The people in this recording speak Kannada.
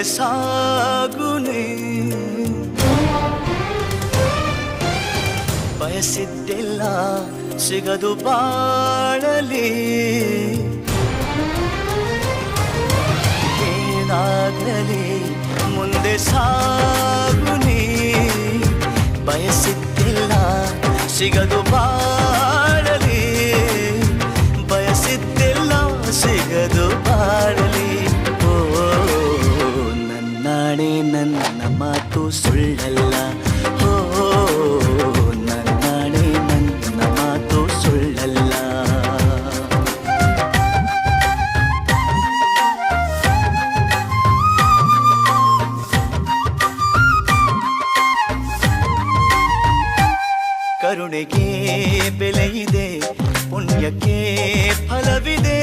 ಸಾಗುನೆ ಬಯಸಿದ್ದೆಲ್ಲ ಸಿಗದು ಬಾಳಲಿ ಏನಾಗಲಿ ಮುಂದೆ ಸಾಗುನಿ ಬಯಸಿದ್ದೆಲ್ಲ ಸಿಗದು ಬಾಳಲಿ ಬಯಸಿದ್ದೆಲ್ಲ ಸಿಗದು ಬಾಳಲಿ ಓ ನನ್ನಾಣೆ ನನ್ನ ಮಾತು ಸುಳ್ಳಲ್ಲ ಓ ನನ್ನಾಣೆ ನನ್ನ ಮಾತು ಸುಳ್ಳಲ್ಲ ಕರುಣೆಗೆ ಬೆಲೆಯಿದೆ ಪುಣ್ಯಕ್ಕೆ ಫಲವಿದೆ